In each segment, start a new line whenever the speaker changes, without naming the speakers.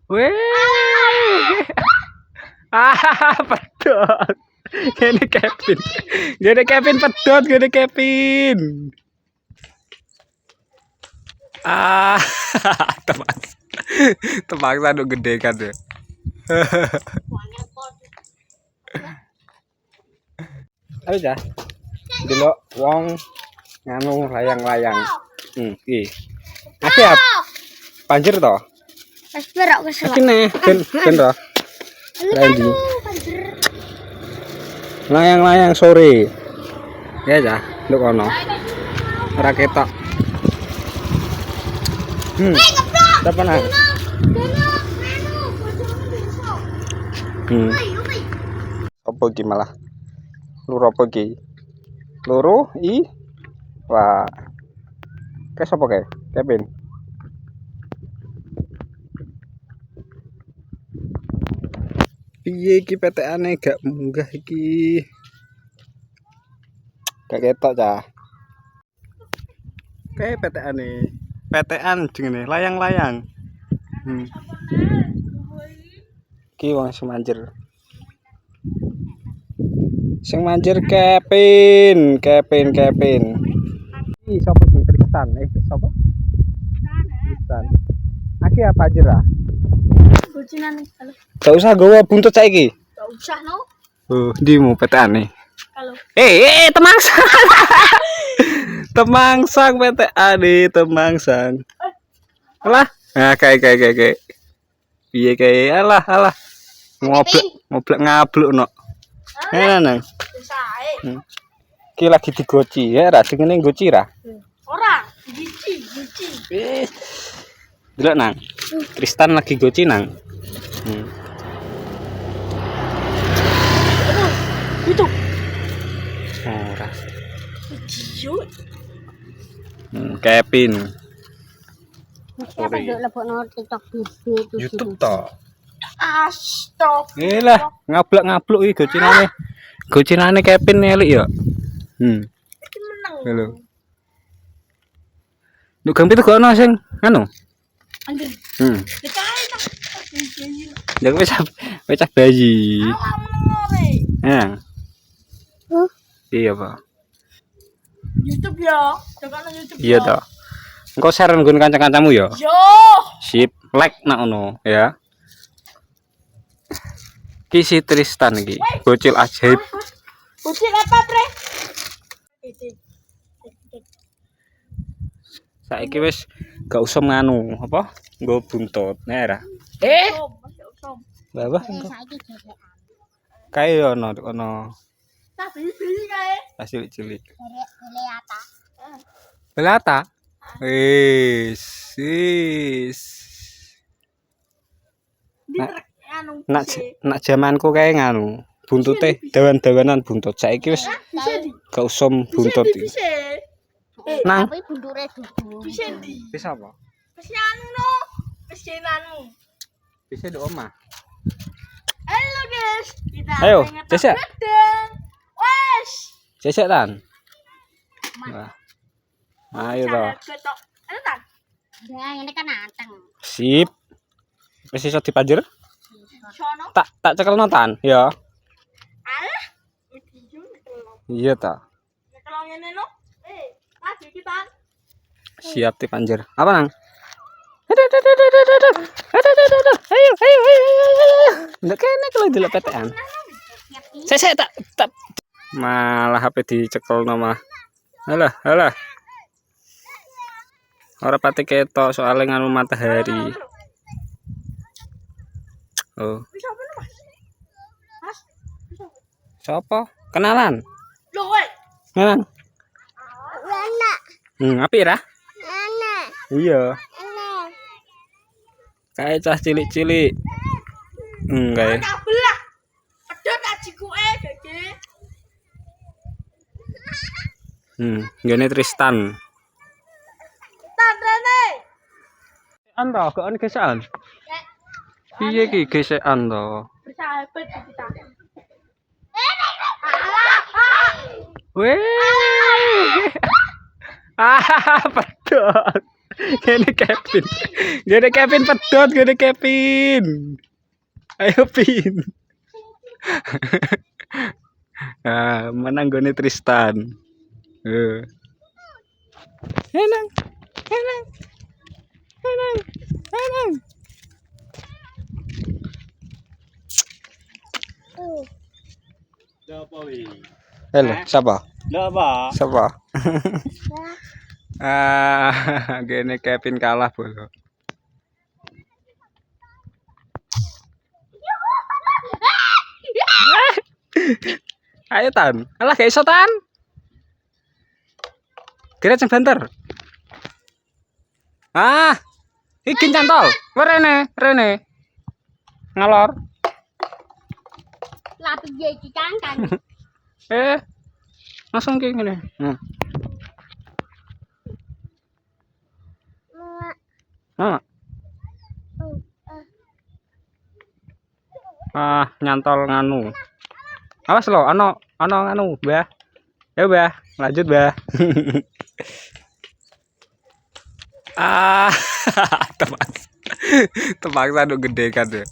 Weh. Pedot. Gini Kevin. Gini Kevin pedot, gini Kevin. Ah, teman. Teman satu gede kan ya. Ayo dah. Delok wong nganu layang-layang. Iki. Akeh banjir to?
Wes berok wis.
Kene ben to. Lagi. Layang-layang sore. Ya dah, nduk kono. Ora ketok. Apa nang? Apa iki malah? Loro apa iki? Loro i. Wah. Kayak sapa kae? Kevin. Piye iki PTN-e gak munggah iki? Gak ketok cah. Kae PTN-e. PTN jenenge layang-layang. Ki wong sing manjer. Sing manjer Kevin. Iki sapa iki Tristan? Sapa? Tristan. Aki apa jera?
Bocinan kalau.
Gak usah gowo buntut saiki.
Gak usah no.
Ndimu PTN-e.
Kalau.
Temangsang. Temangsang PTN-e, Temangsang. Alah, nah kayak. Piye kae? Alah. Ngoblek ngabluk no. Nang.
Sae.
Ki lagi digoci ya, ra dengene goci ra.
Ora, gici.
Delok nang. Tristan lagi goci nang.
Itu.
Ora.
Ciut.
Kevin.
Siapa nduk lebokno TikTok BB
YouTube to.
Astagfirullah.
Lah, ngabluk iki gocinane. Gocinane Kevin elik ya.
Iki meneng.
Halo. Nduk gampi tuh ono sing anu.
Anjir. Dikae tak.
Ya wis bayi.
Awak meneng ore.
Iya, Pak.
YouTube ya. Tekan YouTube.
Iya toh. Engko share nggon kanca-kancamu ya.
Yo.
Sip, like nak ono ya. Ki si Tristan iki, bocil ajaib.
Bocil apa, Pre?
Saiki wis gak usah nganu, apa? Nggo buntut, nera. Lah,
Saiki gegekan.
kae ono.
Nah, bili kae.
Cilik.
Beleata.
Belata. Wis. Nak jamanku kae nganu, buntute dawan-dawanan buntut. Saiki wis gak usah buntut. Nang.
Tapi bunture dudu.
Wis apa?
Wis anu no. Wis jenanmu.
Bisa di omah.
Halo guys, kita
Ayo, jajak.
Wes.
Jajak tan. Wah. Ayo toh.
Ayo tan. Ya, ini kan anteng.
Sip. Wis iso dipanjer?
Sono.
Tak cekelno tan, ya.
Alah.
Iya ta.
Kalau ngene no. Maju kita.
Siap dipanjer. Apa nang? Ayo. Ndak kene kalau delok PTN. Sesek tak. Malah HP dicekelno malah. Alah. Ora pati ketok soalnya nganu matahari. Oh. Siapa? Kenalan?
Loh, weh.
Kenalan?
Enak.
Apik ra?
Enak.
Iya.
Enak.
Kayak cah cilik-cilik. Enggak ya.
Belah. Pedot ajikuke, Gege.
Ngene Tristan.
Tandane.
Anda kok ana gesekan? Piye iki gesekan to?
Bersahabat kita.
Weh. Pedot. Gini Kevin. Gini Kevin pedot, gini Kevin. Ayo Pin. Ah, menang gone Tristan. Enang. Enang. Enang. Enang. Halo, siapa? Siapa? Gini Kevin kalah bolo. Ayo Tan, alah gak iso Tan. Kira sing banter. Iki cantol. Rene. Ngalor.
Là từ gì chị cắn cành.
Langsung kayak gini. Nyantol nganu. Awas lo, ano nganu, Bah. Ya, Bah, lanjut, Bah. Tebak. Tebak sadu gede kan tuh.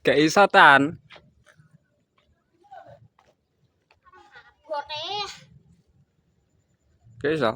Kayak isotan.
Gọt nè.
Kayak iso.